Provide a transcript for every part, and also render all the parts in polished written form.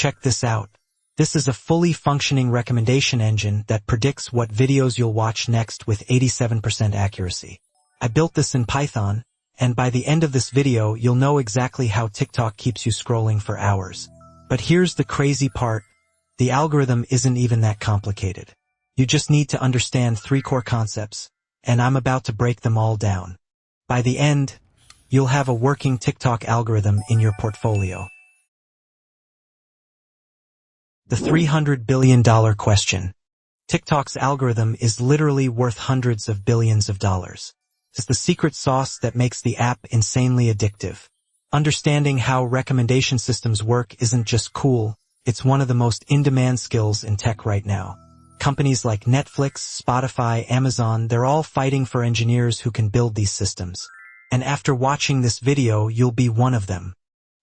check this out. This is a fully functioning recommendation engine that predicts what videos you'll watch next with 87% accuracy. I built this in Python, and by the end of this video you'll know exactly how TikTok keeps you scrolling for hours. But here's the crazy part. The algorithm isn't even that complicated. You just need to understand 3 core concepts, and I'm about to break them all down. By the end, you'll have a working TikTok algorithm in your portfolio. The $300 billion question. TikTok's algorithm is literally worth hundreds of billions of dollars. It's the secret sauce that makes the app insanely addictive. Understanding how recommendation systems work isn't just cool, it's one of the most in-demand skills in tech right now. Companies like Netflix, Spotify, Amazon, they're all fighting for engineers who can build these systems. And after watching this video, you'll be one of them.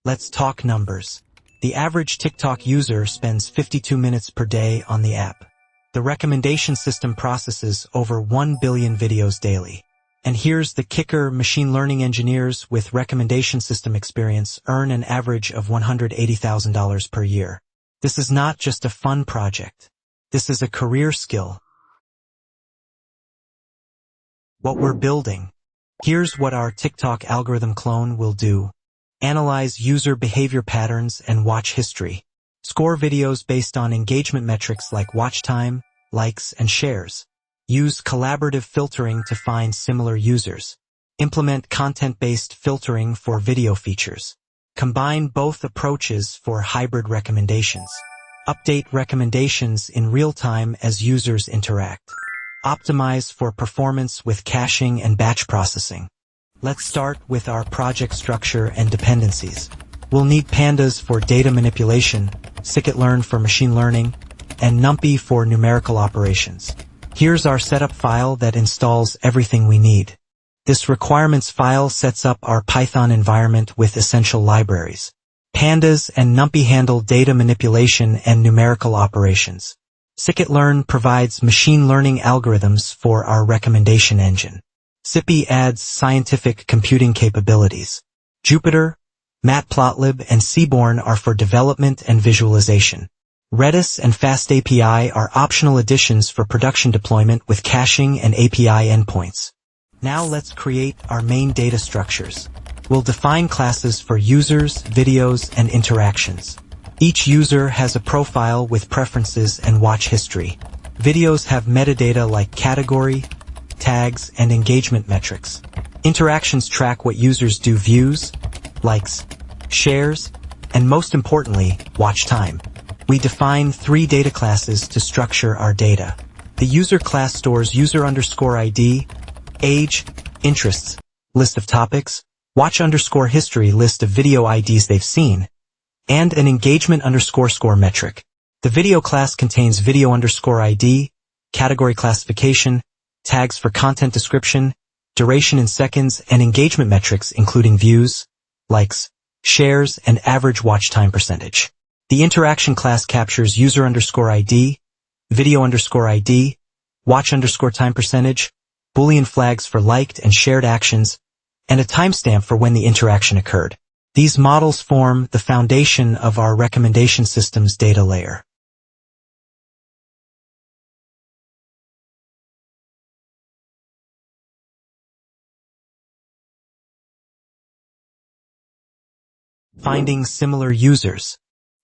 Let's talk numbers. The average TikTok user spends 52 minutes per day on the app. The recommendation system processes over 1 billion videos daily. And here's the kicker: machine learning engineers with recommendation system experience earn an average of $180,000 per year. This is not just a fun project. This is a career skill. What we're building. Here's what our TikTok algorithm clone will do. Analyze user behavior patterns and watch history. Score videos based on engagement metrics like watch time, likes, and shares. Use collaborative filtering to find similar users. Implement content-based filtering for video features. Combine both approaches for hybrid recommendations. Update recommendations in real time as users interact. Optimize for performance with caching and batch processing. Let's start with our project structure and dependencies. We'll need pandas for data manipulation, scikit-learn for machine learning, and NumPy for numerical operations. Here's our setup file that installs everything we need. This requirements file sets up our Python environment with essential libraries. Pandas and NumPy handle data manipulation and numerical operations. Scikit-learn provides machine learning algorithms for our recommendation engine. SciPy adds scientific computing capabilities. Jupyter, Matplotlib, and Seaborn are for development and visualization. Redis and FastAPI are optional additions for production deployment with caching and API endpoints. Now let's create our main data structures. We'll define classes for users, videos, and interactions. Each user has a profile with preferences and watch history. Videos have metadata like category, tags, and engagement metrics. Interactions track what users do: views, likes, shares, and most importantly, watch time. We define 3 data classes to structure our data. The user class stores user_ID, age, interests, list of topics, watch_history, list of video IDs they've seen, and an engagement_score metric. The video class contains video_ID, category classification, tags for content description, duration in seconds, and engagement metrics including views, likes, shares, and average watch time percentage. The interaction class captures user_ID, video_ID, watch_time percentage, Boolean flags for liked and shared actions, and a timestamp for when the interaction occurred. These models form the foundation of our recommendation system's data layer. Finding similar users.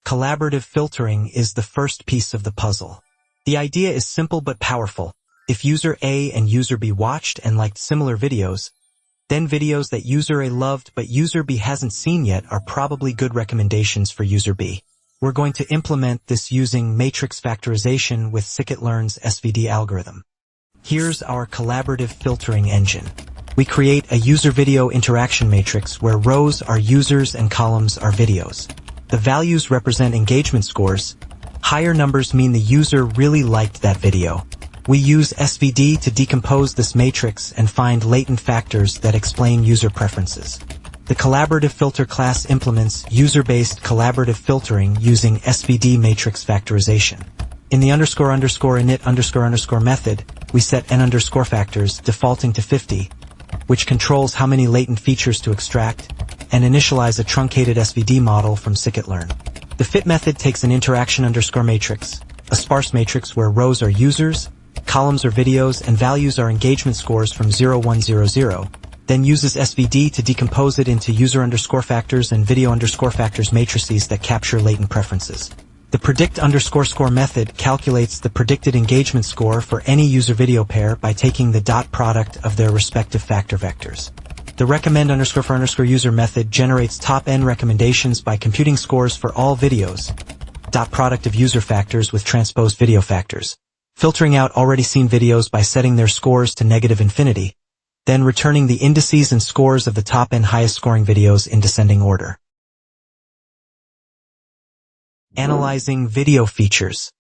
Collaborative filtering is the first piece of the puzzle. The idea is simple but powerful. If user A and user B watched and liked similar videos, then videos that user A loved but user B hasn't seen yet are probably good recommendations for user B. We're going to implement this using matrix factorization with scikit-learn's SVD algorithm. Here's our collaborative filtering engine. We create a user video interaction matrix where rows are users and columns are videos. The values represent engagement scores. Higher numbers mean the user really liked that video. We use SVD to decompose this matrix and find latent factors that explain user preferences. The collaborative filter class implements user-based collaborative filtering using SVD matrix factorization. In the __init___ method, we set n_ factors defaulting to 50, which controls how many latent features to extract, and initialize a truncated SVD model from scikit-learn. The fit method takes an interaction underscore matrix, a sparse matrix where rows are users, columns are videos, and values are engagement scores from 0, 1, 0, 0, then uses SVD to decompose it into user underscore factors and video underscore factors matrices that capture latent preferences. The predict underscore score method calculates the predicted engagement score for any user video pair by taking the dot product of their respective factor vectors. The recommend underscore for underscore user method generates top N recommendations by computing scores for all videos, dot product of user factors with transposed video factors, filtering out already seen videos by setting their scores to negative infinity, then returning the indices and scores of the top N highest scoring videos in descending order. Analyzing video features.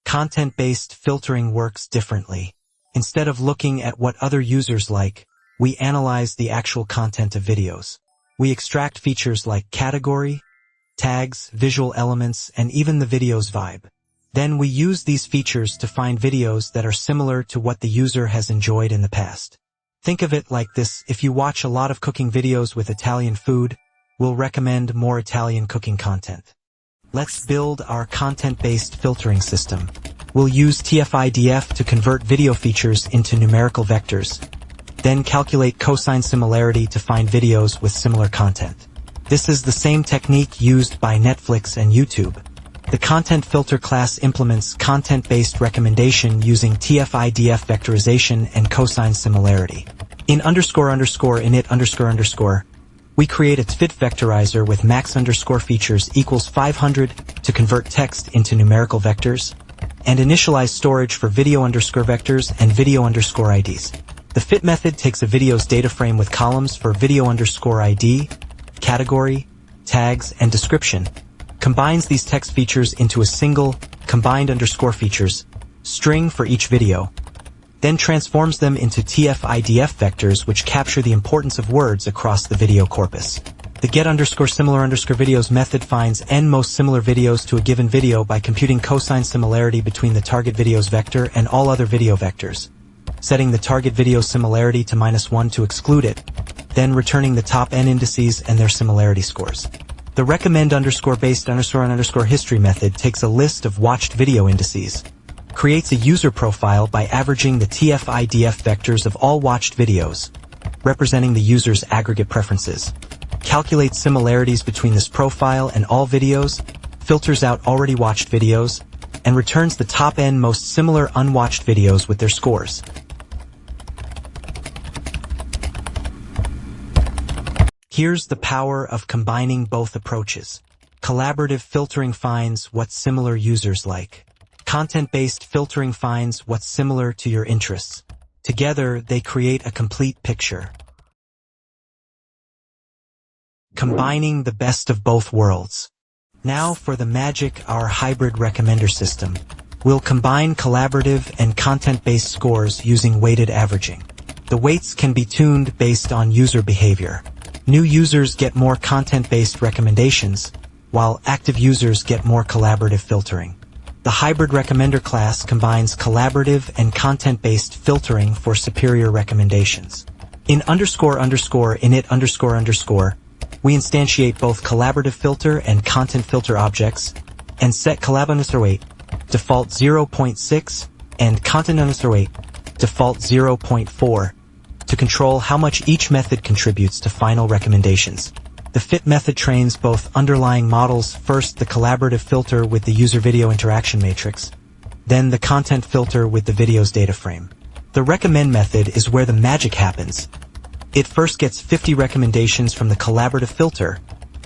Content-based filtering works differently. Instead of looking at what other users like, we analyze the actual content of videos. We extract features like category, tags, visual elements, and even the video's vibe. Then we use these features to find videos that are similar to what the user has enjoyed in the past. Think of it like this: if you watch a lot of cooking videos with Italian food, we'll recommend more Italian cooking content. Let's build our content-based filtering system. We'll use TF-IDF to convert video features into numerical vectors, then calculate cosine similarity to find videos with similar content. This is the same technique used by Netflix and YouTube. The content filter class implements content-based recommendation using TF-IDF vectorization and cosine similarity. In underscore underscore init underscore underscore, we create a fit vectorizer with max underscore features equals 500 to convert text into numerical vectors, and initialize storage for video underscore vectors and video underscore IDs. The fit method takes a video's data frame with columns for video underscore ID, category, tags, and description, combines these text features into a single combined underscore features string for each video, then transforms them into TF-IDF vectors which capture the importance of words across the video corpus. The get underscore similar underscore videos method finds n most similar videos to a given video by computing cosine similarity between the target video's vector and all other video vectors, setting the target video's similarity to -1 to exclude it, then returning the top n indices and their similarity scores. The recommend underscore based underscore history method takes a list of watched video indices, creates a user profile by averaging the TF-IDF vectors of all watched videos, representing the user's aggregate preferences, calculates similarities between this profile and all videos, filters out already watched videos, and returns the top N most similar unwatched videos with their scores. Here's the power of combining both approaches. Collaborative filtering finds what similar users like. Content-based filtering finds what's similar to your interests. Together, they create a complete picture. Combining the best of both worlds. Now for the magic, our hybrid recommender system. We'll combine collaborative and content-based scores using weighted averaging. The weights can be tuned based on user behavior. New users get more content-based recommendations, while active users get more collaborative filtering. The hybrid recommender class combines collaborative and content-based filtering for superior recommendations. In underscore init underscore, we instantiate both collaborative filter and content filter objects, and set collab weight default 0.6 and content weight default 0.4 to control how much each method contributes to final recommendations. The fit method trains both underlying models, first the collaborative filter with the user video interaction matrix, then the content filter with the video's data frame. The recommend method is where the magic happens. It first gets 50 recommendations from the collaborative filter,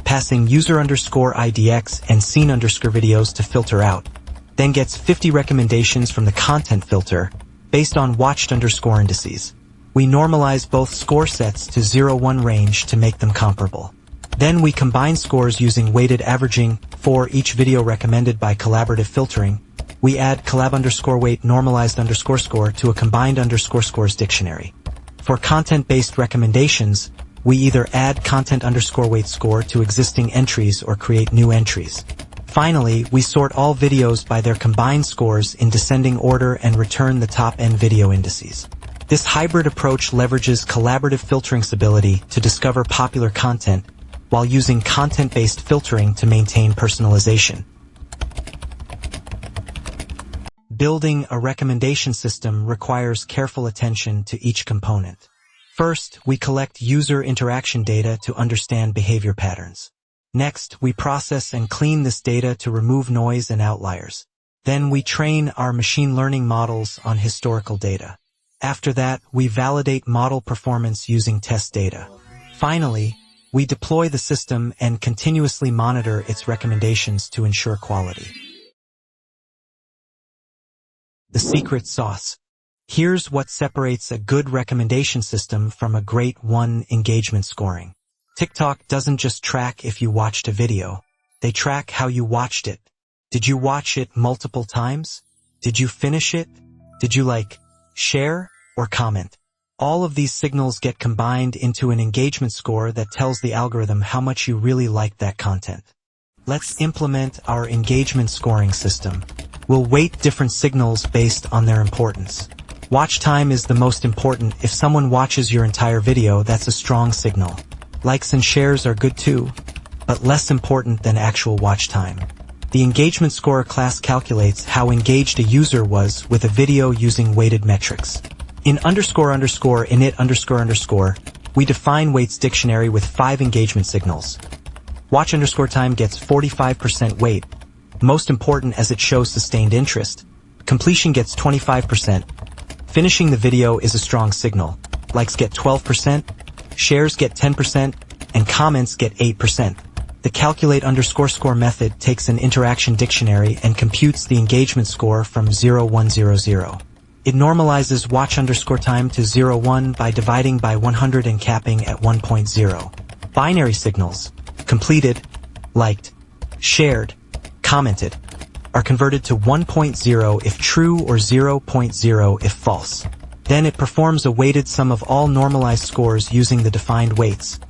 passing user underscore IDX and scene underscore videos to filter out, then gets 50 recommendations from the content filter based on watched underscore indices. We normalize both score sets to 0-1 range to make them comparable. Then we combine scores using weighted averaging for each video recommended by collaborative filtering. We add collab underscore weight normalized underscore score to a combined underscore scores dictionary. For content-based recommendations, we either add content underscore weight score to existing entries or create new entries. Finally, we sort all videos by their combined scores in descending order and return the top N video indices. This hybrid approach leverages collaborative filtering's ability to discover popular content while using content-based filtering to maintain personalization. Building a recommendation system requires careful attention to each component. First, we collect user interaction data to understand behavior patterns. Next, we process and clean this data to remove noise and outliers. Then we train our machine learning models on historical data. After that, we validate model performance using test data. Finally, we deploy the system and continuously monitor its recommendations to ensure quality. The secret sauce. Here's what separates a good recommendation system from a great one: engagement scoring. TikTok doesn't just track if you watched a video. They track how you watched it. Did you watch it multiple times? Did you finish it? Did you like, share, or comment? All of these signals get combined into an engagement score that tells the algorithm how much you really liked that content. Let's implement our engagement scoring system. We'll weight different signals based on their importance. Watch time is the most important. If someone watches your entire video, that's a strong signal. Likes and shares are good too, but less important than actual watch time. The engagement score class calculates how engaged a user was with a video using weighted metrics. In init__, we define weights dictionary with 5 engagement signals. Watch _time gets 45% weight, most important as it shows sustained interest. Completion gets 25%. Finishing the video is a strong signal. Likes get 12%, shares get 10%, and comments get 8%. The calculate_score method takes an interaction dictionary and computes the engagement score from 0,100. It normalizes watch_time to 0,1 by dividing by 100 and capping at 1.0. Binary signals, completed, liked, shared, commented, are converted to 1.0 if true or 0.0 if false. Then it performs a weighted sum of all normalized scores using the defined weights,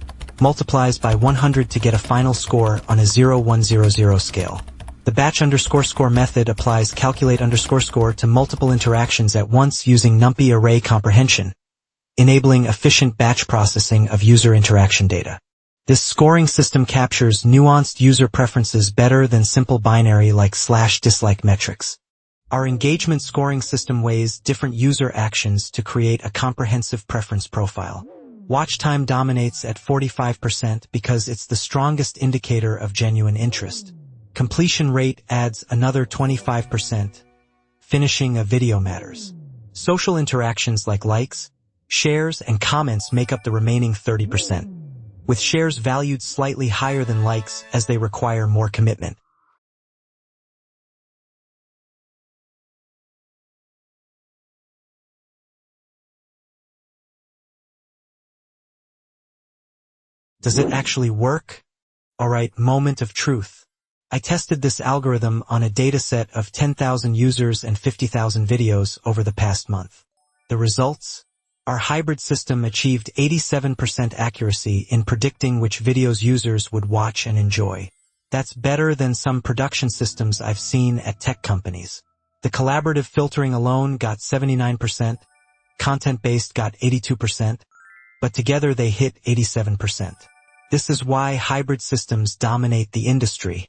multiplies by 100 to get a final score on a 0,100 scale. The batch_score method applies calculate_score to multiple interactions at once using NumPy array comprehension, enabling efficient batch processing of user interaction data. This scoring system captures nuanced user preferences better than simple binary like /dislike metrics. Our engagement scoring system weighs different user actions to create a comprehensive preference profile. Watch time dominates at 45% because it's the strongest indicator of genuine interest. Completion rate adds another 25%. Finishing a video matters. Social interactions like likes, shares, and comments make up the remaining 30%, with shares valued slightly higher than likes as they require more commitment. Does it actually work? Alright, moment of truth. I tested this algorithm on a dataset of 10,000 users and 50,000 videos over the past month. The results? Our hybrid system achieved 87% accuracy in predicting which videos users would watch and enjoy. That's better than some production systems I've seen at tech companies. The collaborative filtering alone got 79%, content-based got 82%, but together they hit 87%. This is why hybrid systems dominate the industry.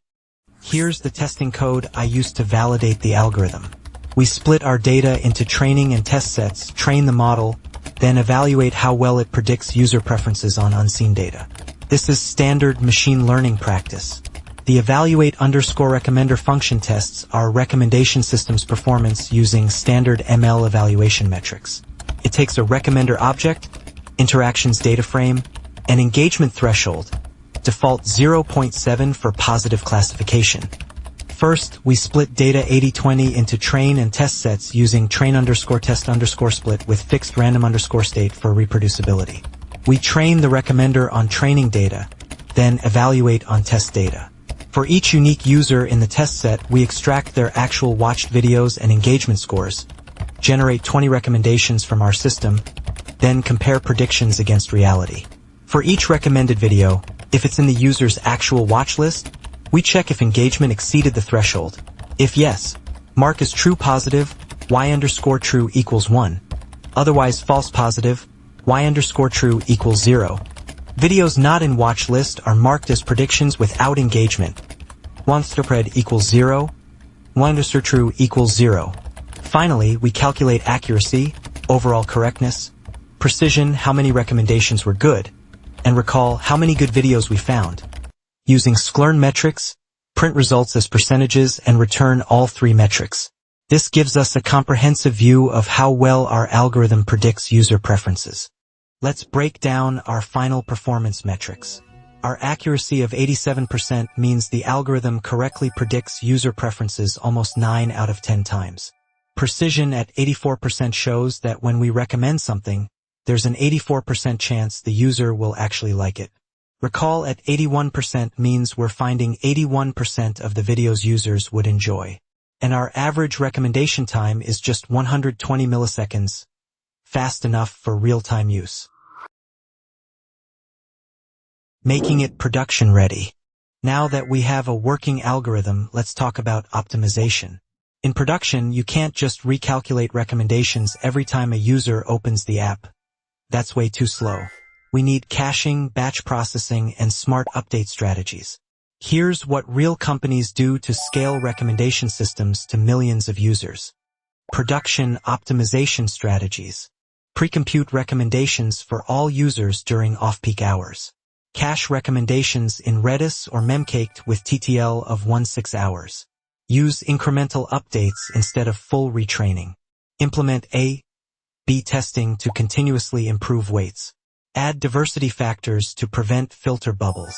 Here's the testing code I used to validate the algorithm. We split our data into training and test sets, train the model, then evaluate how well it predicts user preferences on unseen data. This is standard machine learning practice. The evaluate_recommender function tests our recommendation system's performance using standard ML evaluation metrics. It takes a recommender object, interactions data frame, and engagement threshold, default 0.7 for positive classification. First, we split data 80/20 into train and test sets using train_test_split with fixed random_state for reproducibility. We train the recommender on training data, then evaluate on test data. For each unique user in the test set, we extract their actual watched videos and engagement scores, generate 20 recommendations from our system, then compare predictions against reality. For each recommended video, if it's in the user's actual watch list, we check if engagement exceeded the threshold. If yes, mark as true positive, y_true equals 1. Otherwise false positive, y_true equals 0. Videos not in watch list are marked as predictions without engagement. Wanthopred equals 0, True equals 0. Finally, we calculate accuracy, overall correctness, precision, how many recommendations were good, and recall how many good videos we found. Using Sklern metrics, print results as percentages and return all three metrics. This gives us a comprehensive view of how well our algorithm predicts user preferences. Let's break down our final performance metrics. Our accuracy of 87% means the algorithm correctly predicts user preferences almost 9 out of 10 times. Precision at 84% shows that when we recommend something, there's an 84% chance the user will actually like it. Recall at 81% means we're finding 81% of the videos users would enjoy. And our average recommendation time is just 120 milliseconds, fast enough for real-time use. Making it production ready. Now that we have a working algorithm, let's talk about optimization. In production, you can't just recalculate recommendations every time a user opens the app. That's way too slow. We need caching, batch processing, and smart update strategies. Here's what real companies do to scale recommendation systems to millions of users. Production optimization strategies. Pre-compute recommendations for all users during off-peak hours. Cache recommendations in Redis or Memcached with TTL of 1/6 hours. Use incremental updates instead of full retraining. Implement A/B testing to continuously improve weights. Add diversity factors to prevent filter bubbles.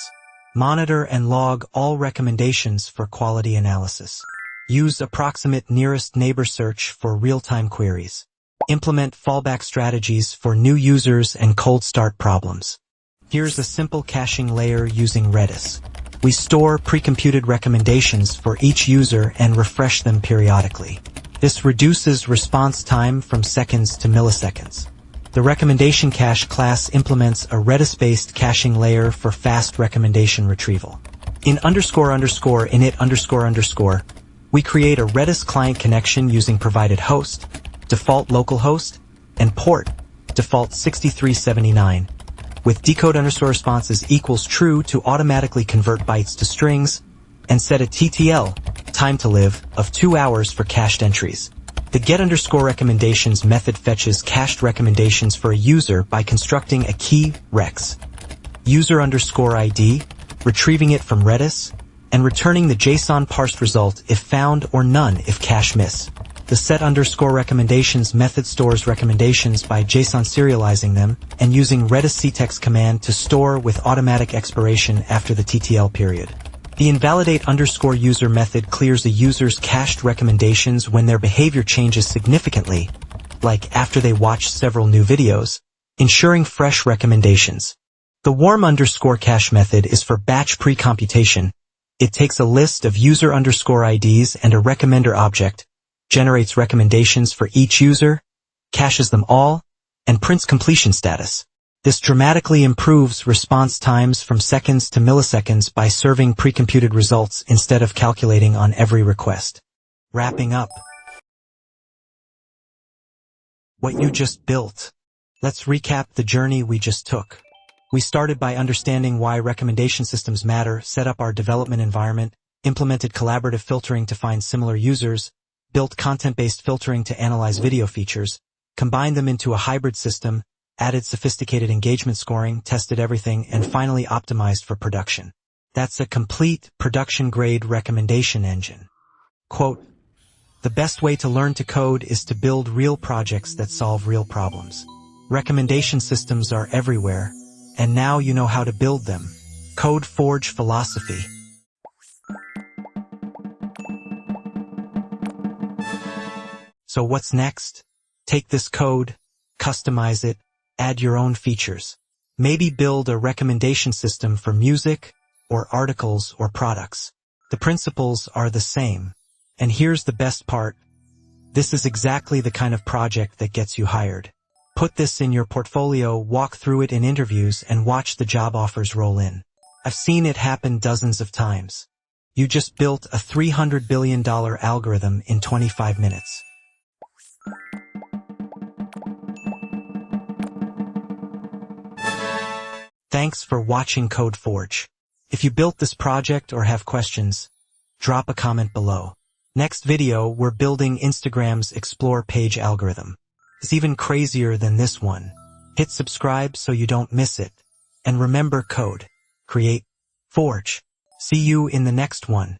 Monitor and log all recommendations for quality analysis. Use approximate nearest neighbor search for real-time queries. Implement fallback strategies for new users and cold start problems. Here's a simple caching layer using Redis. We store pre-computed recommendations for each user and refresh them periodically. This reduces response time from seconds to milliseconds. The recommendation cache class implements a Redis-based caching layer for fast recommendation retrieval. In init__, we create a Redis client connection using provided host, default localhost, and port, default 6379, with decode_responses equals true to automatically convert bytes to strings, and set a TTL, time to live, of 2 hours for cached entries. The get_recommendations method fetches cached recommendations for a user by constructing a key rex user_ID, retrieving it from Redis, and returning the JSON parsed result if found or none if cache miss. The set_recommendations method stores recommendations by JSON serializing them and using Redis ctext command to store with automatic expiration after the TTL period. The invalidate_user method clears a user's cached recommendations when their behavior changes significantly, like after they watch several new videos, ensuring fresh recommendations. The warm_cache method is for batch pre-computation. It takes a list of user_IDs and a recommender object, generates recommendations for each user, caches them all, and prints completion status. This dramatically improves response times from seconds to milliseconds by serving pre-computed results instead of calculating on every request. Wrapping up. What you just built. Let's recap the journey we just took. We started by understanding why recommendation systems matter, set up our development environment, implemented collaborative filtering to find similar users, built content-based filtering to analyze video features, combined them into a hybrid system, added sophisticated engagement scoring, tested everything, and finally optimized for production. That's a complete production-grade recommendation engine. Quote, "The best way to learn to code is to build real projects that solve real problems. Recommendation systems are everywhere, and now you know how to build them. Code Forge philosophy." So what's next? Take this code, customize it, add your own features. Maybe build a recommendation system for music, or articles, or products. The principles are the same. And here's the best part. This is exactly the kind of project that gets you hired. Put this in your portfolio, walk through it in interviews, and watch the job offers roll in. I've seen it happen dozens of times. You just built a $300 billion algorithm in 25 minutes. Thanks for watching CodeForge. If you built this project or have questions, drop a comment below. Next video, we're building Instagram's Explore page algorithm. It's even crazier than this one. Hit subscribe so you don't miss it. And remember, code, create, forge. See you in the next one.